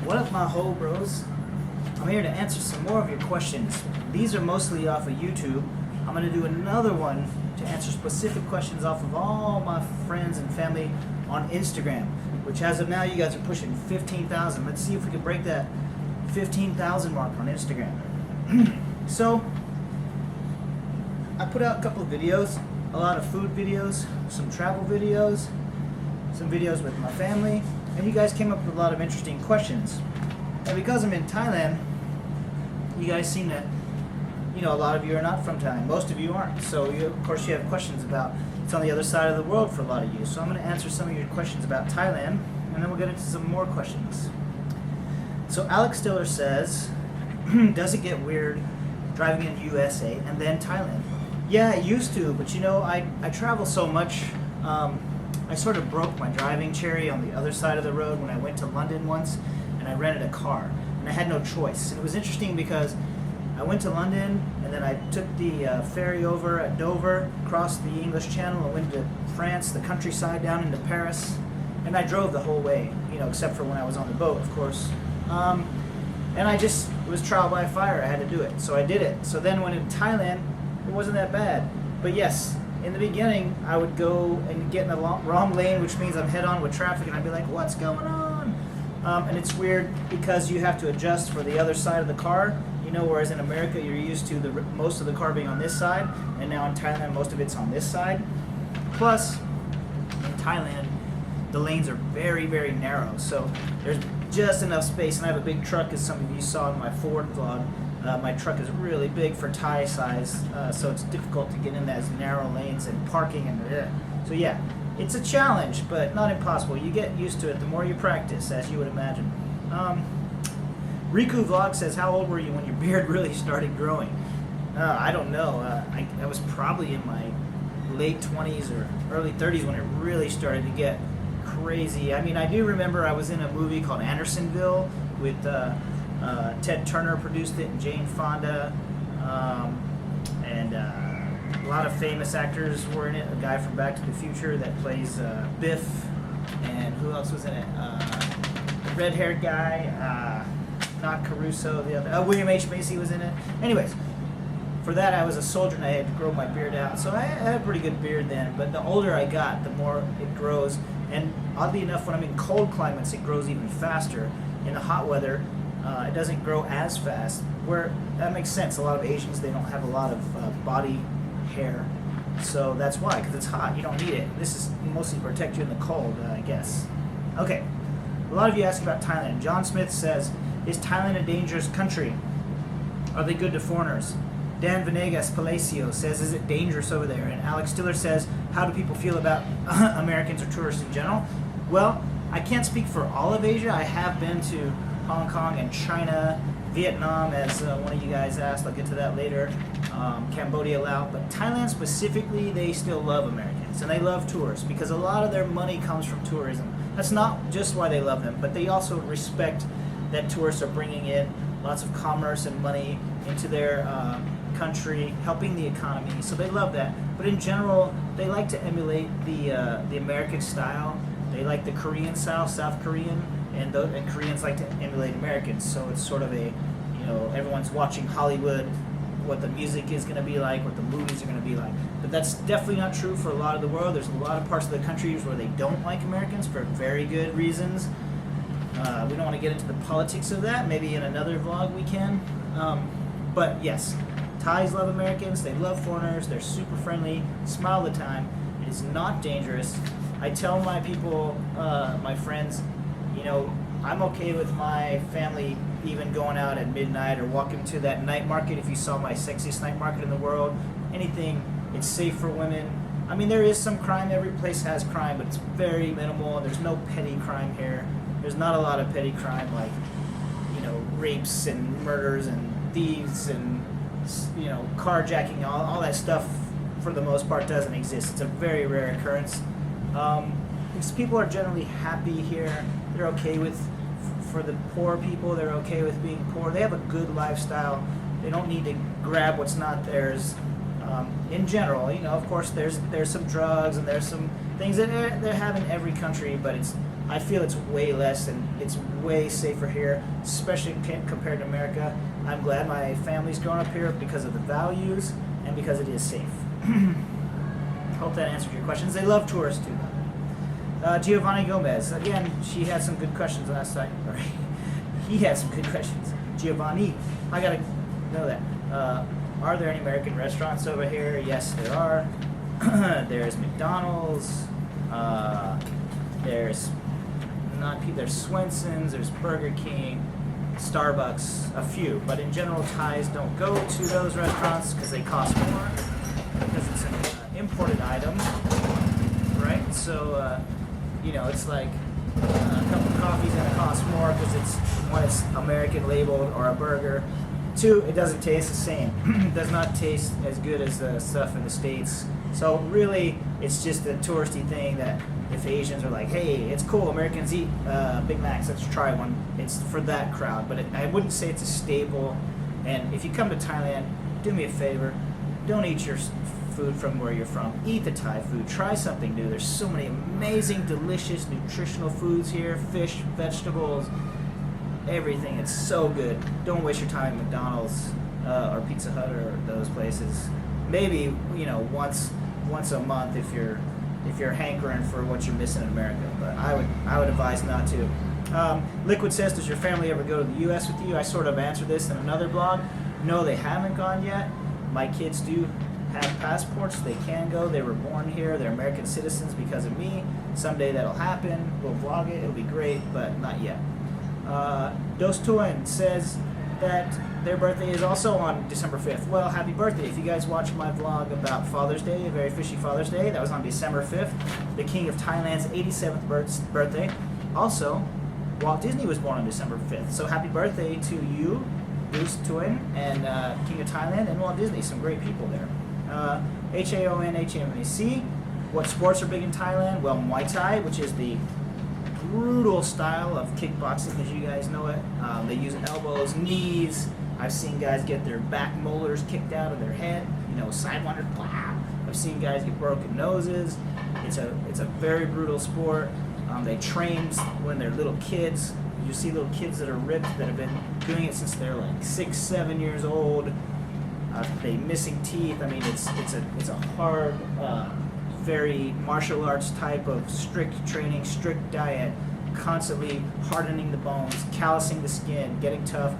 What up, my hoBROs? I'm here to answer some more of your questions. These are mostly off of YouTube. I'm going to do another one to answer specific questions off of all my friends and family on Instagram, which as of now you guys are pushing 15,000. Let's see if we can break that 15,000 mark on Instagram. So, I put out a couple of videos, a lot of food videos, some travel videos, some videos with my family, and you guys came up with a lot of interesting questions. And because I'm in Thailand, you guys seem to, a lot of you are not from Thailand. Most of you aren't. So, of course, you have questions about, it's on the other side of the world for a lot of you. So I'm going to answer some of your questions about Thailand, and then we'll get into some more questions. So Alex Stiller says, does it get weird driving in USA and then Thailand? Yeah, it used to, but I travel so much. I sort of broke my driving cherry on the other side of the road when I went to London once, and I rented a car, and I had no choice. And it was interesting because I went to London, and then I took the ferry over at Dover, crossed the English Channel, and went to France, the countryside, down into Paris, and I drove the whole way, except for when I was on the boat, of course. And it was trial by fire. I had to do it, so I did it. So then when in Thailand, it wasn't that bad. But yes, in the beginning, I would go and get in the wrong lane, which means I'm head-on with traffic, and I'd be like, what's going on? And it's weird because you have to adjust for the other side of the car, whereas in America, you're used to most of the car being on this side, and now in Thailand, most of it's on this side. Plus, in Thailand, the lanes are very, very narrow, so there's just enough space, and I have a big truck, as some of you saw in my Ford vlog. My truck is really big for Thai size, so it's difficult to get in those narrow lanes and parking and so yeah, it's a challenge, but not impossible. You get used to it the more you practice, as you would imagine. Riku Vlog says, how old were you when your beard really started growing? I don't know. I was probably in my late 20s or early 30s when it really started to get crazy. I mean, I do remember I was in a movie called Andersonville with Ted Turner produced it, and Jane Fonda, and a lot of famous actors were in it. A guy from Back to the Future that plays Biff, and who else was in it? The red-haired guy, not Caruso, the other. William H. Macy was in it. Anyways, for that I was a soldier and I had to grow my beard out. So I had a pretty good beard then, but the older I got, the more it grows. And oddly enough, when I'm in cold climates, it grows even faster. In the hot weather, it doesn't grow as fast. Where that makes sense. A lot of Asians, they don't have a lot of body hair, so that's why. Because it's hot, you don't need it. This is mostly to protect you in the cold, I guess. Okay, a lot of you ask about Thailand. John Smith says, is Thailand a dangerous country? Are they good to foreigners? Dan Venegas Palacio says, is it dangerous over there? And Alex Stiller says, how do people feel about Americans or tourists in general? Well, I can't speak for all of Asia. I have been to Hong Kong and China, Vietnam, as one of you guys asked. I'll get to that later. Cambodia, Laos. But Thailand specifically, they still love Americans. And they love tourists because a lot of their money comes from tourism. That's not just why they love them, but they also respect that tourists are bringing in lots of commerce and money into their country, helping the economy. So they love that. But in general, they like to emulate the American style. They like the Korean style, South Korean, and Koreans like to emulate Americans. So it's sort of a, everyone's watching Hollywood, what the music is going to be like, what the movies are going to be like. But that's definitely not true for a lot of the world. There's a lot of parts of the countries where they don't like Americans for very good reasons. We don't want to get into the politics of that. Maybe in another vlog we can. But yes, Thais love Americans. They love foreigners. They're super friendly. Smile all the time. It is not dangerous. I tell my people, my friends, I'm okay with my family even going out at midnight or walking to that night market. If you saw my sexiest night market in the world, anything, it's safe for women. I mean, there is some crime. Every place has crime, but it's very minimal. There's no petty crime here. There's not a lot of petty crime like, rapes and murders and thieves and, carjacking. All that stuff, for the most part, doesn't exist. It's a very rare occurrence. Because people are generally happy here. They're okay with, for the poor people, they're okay with being poor. They have a good lifestyle. They don't need to grab what's not theirs. In general, of course, there's some drugs and there's some things that they have in every country, but it's I feel it's way less and it's way safer here, especially compared to America. I'm glad my family's grown up here because of the values and because it is safe. Hope that answered your questions. They love tourists too. Giovanni Gomez, again, she had some good questions last time. He had some good questions. Giovanni, I gotta know that. Are there any American restaurants over here? Yes, there are. There's McDonald's. There's Swenson's. There's Burger King, Starbucks, a few. But in general, Thais don't go to those restaurants because they cost more because it's an imported item, right? So it's like a cup of coffee is gonna cost more because it's American labeled or a burger. Two, it doesn't taste the same. It does not taste as good as the stuff in the States. So really, it's just a touristy thing that if Asians are like, hey, it's cool, Americans eat Big Macs, let's try one. It's for that crowd, but I wouldn't say it's a staple. And if you come to Thailand, do me a favor, don't eat your food from where you're from. Eat the Thai food. Try something new. There's so many amazing, delicious, nutritional foods here, fish, vegetables, everything. It's so good. Don't waste your time at McDonald's or Pizza Hut or those places. Maybe once a month if you're hankering for what you're missing in America. But I would advise not to. Liquid says, does your family ever go to the U.S. with you? I sort of answered this in another blog. No, they haven't gone yet. My kids do have passports. They can go. They were born here. They're American citizens because of me. Someday that'll happen. We'll vlog it. It'll be great, but not yet. Dos Tuan says that their birthday is also on December 5th. Well, happy birthday. If you guys watched my vlog about Father's Day, a very fishy Father's Day, that was on December 5th, the King of Thailand's 87th birthday. Also, Walt Disney was born on December 5th. So happy birthday to you, Dos Tuan, and King of Thailand, and Walt Disney. Some great people there. HAONHMAC. What sports are big in Thailand? Well, Muay Thai, which is the brutal style of kickboxing as you guys know it. They use elbows, knees. I've seen guys get their back molars kicked out of their head, sidewinder. I've seen guys get broken noses. It's a very brutal sport. They train when they're little kids. You see little kids that are ripped that have been doing it since they're like 6, 7 years old. They missing teeth. I mean, it's a hard, very martial arts type of strict training, strict diet, constantly hardening the bones, callousing the skin, getting tough.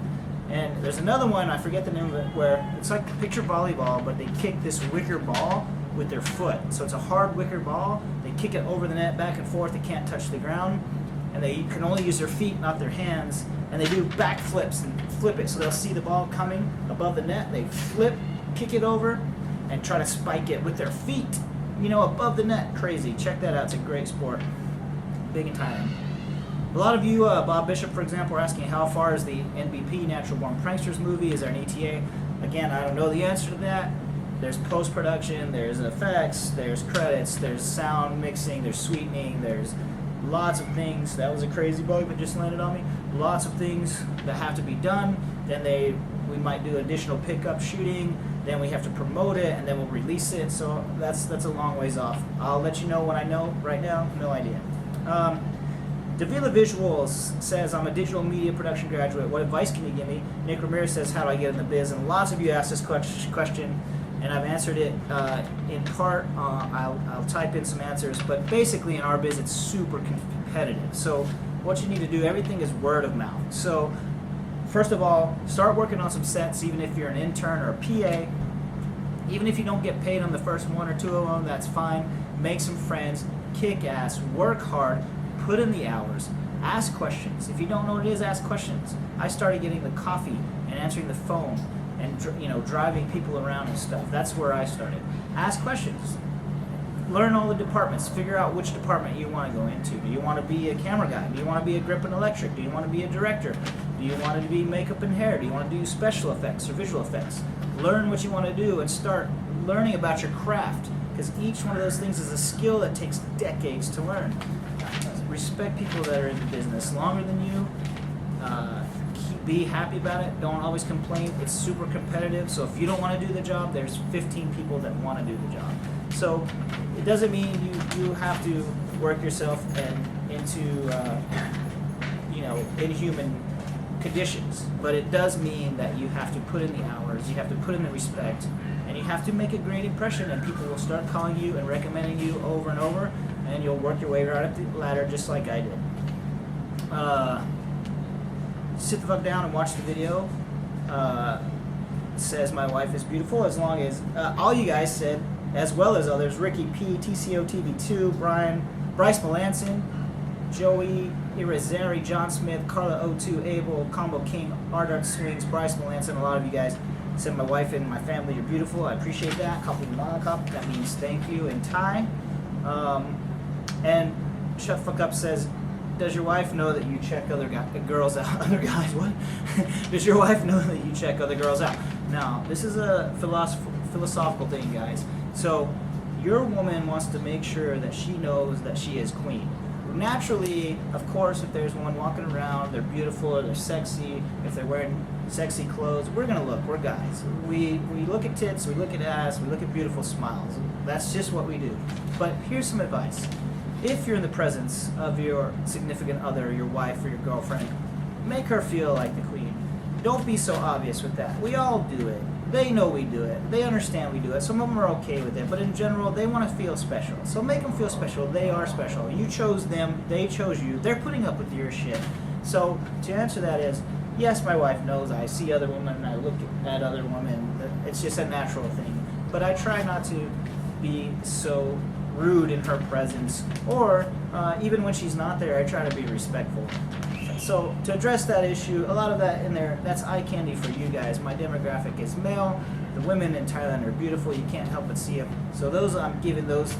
And there's another one, I forget the name of it, where it's like picture volleyball, but they kick this wicker ball with their foot. So it's a hard wicker ball. They kick it over the net, back and forth. They can't touch the ground. And they can only use their feet, not their hands. And they do back flips and flip it. So they'll see the ball coming above the net. They flip, kick it over, and try to spike it with their feet, above the net. Crazy. Check that out. It's a great sport. Big in Thailand. A lot of you, Bob Bishop, for example, are asking how far is the NBP, Natural Born Pranksters movie? Is there an ETA? Again, I don't know the answer to that. There's post-production, there's effects, there's credits, there's sound mixing, there's sweetening, there's lots of things. That was a crazy bug that just landed on me. Lots of things that have to be done. Then we might do additional pickup shooting. Then we have to promote it, and then we'll release it. So that's a long ways off. I'll let you know when I know. Right now, no idea. Davila Visuals says, I'm a digital media production graduate. What advice can you give me? Nick Ramirez says, how do I get in the biz? And lots of you asked this question, and I've answered it in part. I'll type in some answers, but basically in our biz, it's super competitive. So what you need to do, everything is word of mouth. So first of all, start working on some sets, even if you're an intern or a PA. Even if you don't get paid on the first one or two of them, that's fine. Make some friends, kick ass, work hard, put in the hours, ask questions. If you don't know what it is, ask questions. I started getting the coffee and answering the phone and driving people around and stuff. That's where I started. Ask questions. Learn all the departments. Figure out which department you want to go into. Do you want to be a camera guy? Do you want to be a grip and electric? Do you want to be a director? Do you want to be makeup and hair? Do you want to do special effects or visual effects? Learn what you want to do and start learning about your craft, because each one of those things is a skill that takes decades to learn. Respect people that are in the business longer than you. Be happy about it. Don't always complain. It's super competitive. So if you don't want to do the job, there's 15 people that want to do the job. So it doesn't mean you have to work yourself and into inhuman conditions, but it does mean that you have to put in the hours, you have to put in the respect, and you have to make a great impression, and people will start calling you and recommending you over and over, and you'll work your way right up the ladder just like I did. Sit the fuck down and watch the video. Says my wife is beautiful, as long as all you guys said, as well as others: Ricky P, TCO TV2, Brian, Bryce Melanson, Joey Irizarry, John Smith, Carla O2, Abel, Combo King, Art Swings, Bryce Melanson. A lot of you guys said my wife and my family are beautiful. I appreciate that. Kapu Malakap, that means thank you in Thai. And Shut the Fuck Up says, does your wife know that you check other girls out? Other guys, what? Does your wife know that you check other girls out? Now, this is a philosophical thing, guys. So, your woman wants to make sure that she knows that she is queen. Naturally, of course, if there's one walking around, they're beautiful or they're sexy, if they're wearing sexy clothes, we're gonna look. We're guys. We look at tits, we look at ass, we look at beautiful smiles. That's just what we do. But here's some advice. If you're in the presence of your significant other, your wife or your girlfriend, make her feel like the queen. Don't be so obvious with that. We all do it. They know we do it. They understand we do it. Some of them are okay with it, but in general, they want to feel special. So make them feel special. They are special. You chose them. They chose you. They're putting up with your shit. So to answer that is, yes, my wife knows I see other women and I look at other women. It's just a natural thing. But I try not to be so rude in her presence, or even when she's not there, I try to be respectful. So to address that issue, a lot of that in there, that's eye candy for you guys. My demographic is male. The women in Thailand are beautiful. You can't help but see them. So those, I'm giving those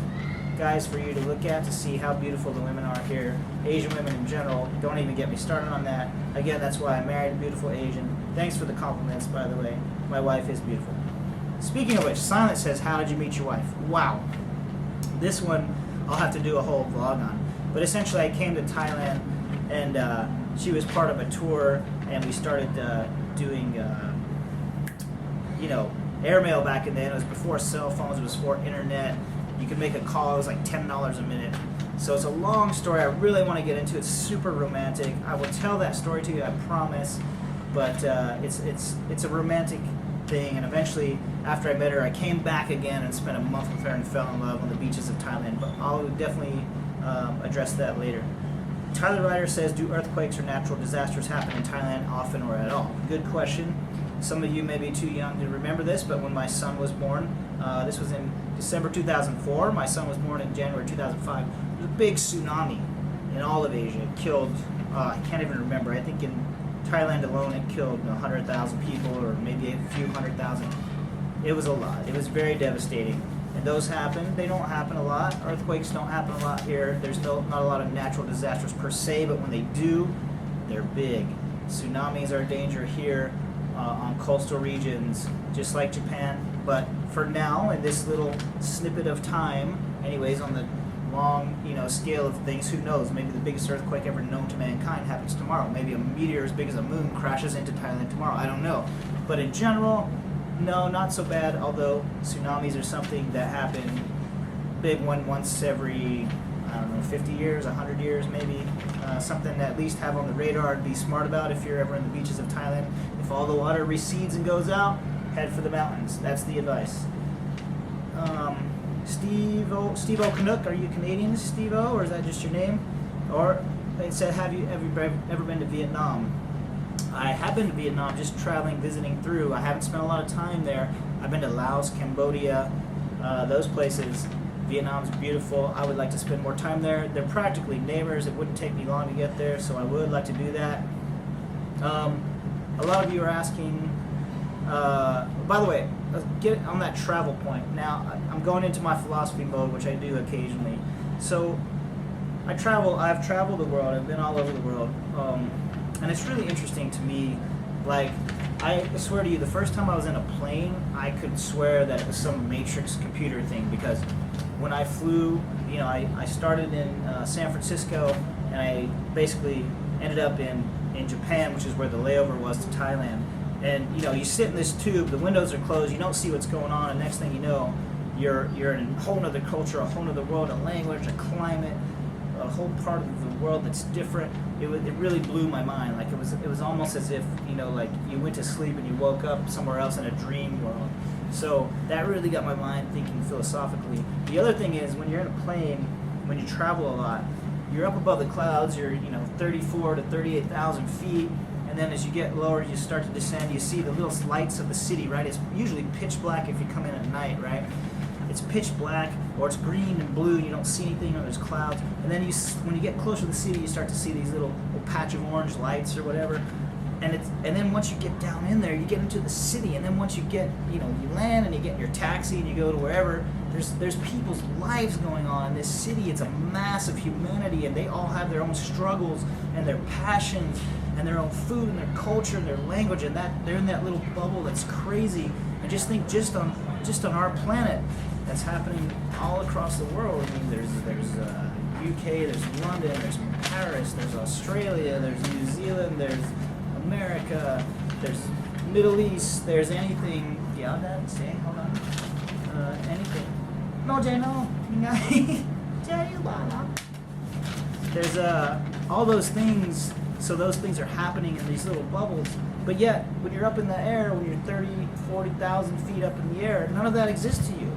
guys for you to look at to see how beautiful the women are here. Asian women in general, don't even get me started on that. Again, that's why I married a beautiful Asian. Thanks for the compliments, by the way. My wife is beautiful. Speaking of which, Silent says, how did you meet your wife? Wow. This one I'll have to do a whole vlog on. But essentially, I came to Thailand, and she was part of a tour, and we started doing, airmail back in then. It was before cell phones, it was before internet. You could make a call, it was like $10 a minute. So it's a long story I really want to get into. It's super romantic. I will tell that story to you, I promise. But it's a romantic thing, and eventually, after I met her, I came back again and spent a month with her and fell in love on the beaches of Thailand. But I'll definitely address that later. Tyler Ryder says, do earthquakes or natural disasters happen in Thailand often or at all? Good question. Some of you may be too young to remember this, but when my son was born, this was in December 2004, my son was born in January 2005, there was a big tsunami in all of Asia. It killed, I can't even remember, I think in Thailand alone it killed 100,000 people, or maybe a few 100,000. It was a lot. It was very devastating. And those happen. They don't happen a lot. Earthquakes don't happen a lot here. There's not a lot of natural disasters per se, but when they do, they're big. Tsunamis are a danger here on coastal regions, just like Japan. But for now, in this little snippet of time, anyways, on the long, scale of things, who knows? Maybe the biggest earthquake ever known to mankind happens tomorrow. Maybe a meteor as big as a moon crashes into Thailand tomorrow. I don't know. But in general, no, not so bad, although tsunamis are something that happen, big one once every, 50 years, 100 years maybe. Something to at least have on the radar and be smart about if you're ever in the beaches of Thailand. If all the water recedes and goes out, head for the mountains. That's the advice. Steve-O Canuck, are you Canadian, Steve-O, or is that just your name? Or they said, have you ever been to Vietnam? I have been to Vietnam, just traveling, visiting through. I haven't spent a lot of time there. I've been to Laos, Cambodia, those places. Vietnam's beautiful. I would like to spend more time there. They're practically neighbors. It wouldn't take me long to get there, so I would like to do that. A lot of you are asking, by the way, let's get on that travel point. Now, I'm going into my philosophy mode, which I do occasionally. So, I've traveled the world. I've been all over the world. And it's really interesting to me, like, I swear to you, the first time I was in a plane, I could swear that it was some Matrix computer thing, because when I flew, I started in San Francisco, and I basically ended up in Japan, which is where the layover was to Thailand. And, you sit in this tube, the windows are closed, you don't see what's going on, and next thing you know, you're in a whole other culture, a whole other world, a language, a climate, a whole part of the world that's different. It really blew my mind. Like it was almost as if, you know, like you went to sleep and you woke up somewhere else in a dream world. So that really got my mind thinking philosophically. The other thing is, when you're in a plane, when you travel a lot, you're up above the clouds, you're, you know, 34 to 38,000 feet, and then as you get lower, you start to descend, you see the little lights of the city, right? It's usually pitch black if you come in at night, right? It's pitch black, or it's green and blue, you don't see anything, or there's clouds. And then when you get closer to the city, you start to see these little patch of orange lights or whatever. And then once you get down in there, you get into the city, and then once you get, you know, you land and you get in your taxi and you go to wherever, there's people's lives going on in this city. It's a mass of humanity, and they all have their own struggles and their passions and their own food and their culture and their language, and that they're in that little bubble that's crazy. And just think, just on our planet, that's happening all across the world. I mean, there's UK, there's London, there's Paris, there's Australia, there's New Zealand, there's America, there's Middle East, there's anything. Yeah, that's it. Hold on. Anything. No, Jay, no. There's all those things. So those things are happening in these little bubbles. But yet, when you're up in the air, when you're 30, 40,000 feet up in the air, none of that exists to you.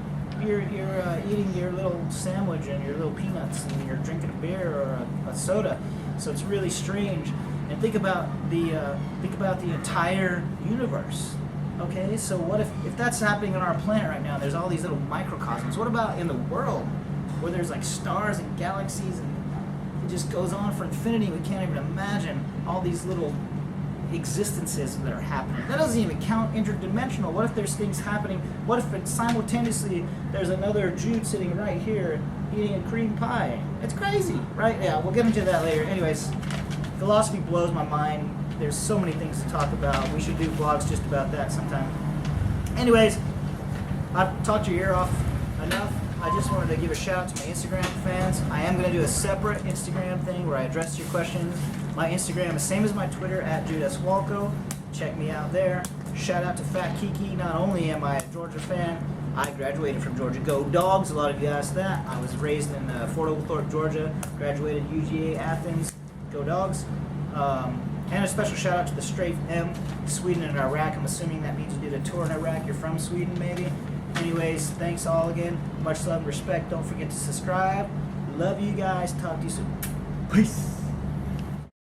You're eating your little sandwich and your little peanuts, and you're drinking a beer or a soda. So it's really strange. And think about the entire universe. Okay, so what if that's happening on our planet right now? There's all these little microcosms. What about in the world, where there's like stars and galaxies, and it just goes on for infinity? We can't even imagine all these little existences that are happening. That doesn't even count interdimensional. What if there's things happening? What if simultaneously there's another Jude sitting right here eating a cream pie? It's crazy, right? Yeah, we'll get into that later. Anyways, philosophy blows my mind. There's so many things to talk about. We should do vlogs just about that sometime. Anyways, I've talked your ear off enough. I just wanted to give a shout out to my Instagram fans. I am going to do a separate Instagram thing where I address your questions. My Instagram is same as my Twitter, @JudesWalco. Check me out there. Shout out to Fat Kiki. Not only am I a Georgia fan, I graduated from Georgia. Go Dogs. A lot of you asked that. I was raised in Fort Oglethorpe, Georgia. Graduated UGA Athens. Go Dogs. And a special shout out to the Strafe M, Sweden and Iraq. I'm assuming that means you did a tour in Iraq. You're from Sweden, maybe. Anyways, thanks all again. Much love and respect. Don't forget to subscribe. Love you guys. Talk to you soon. Peace.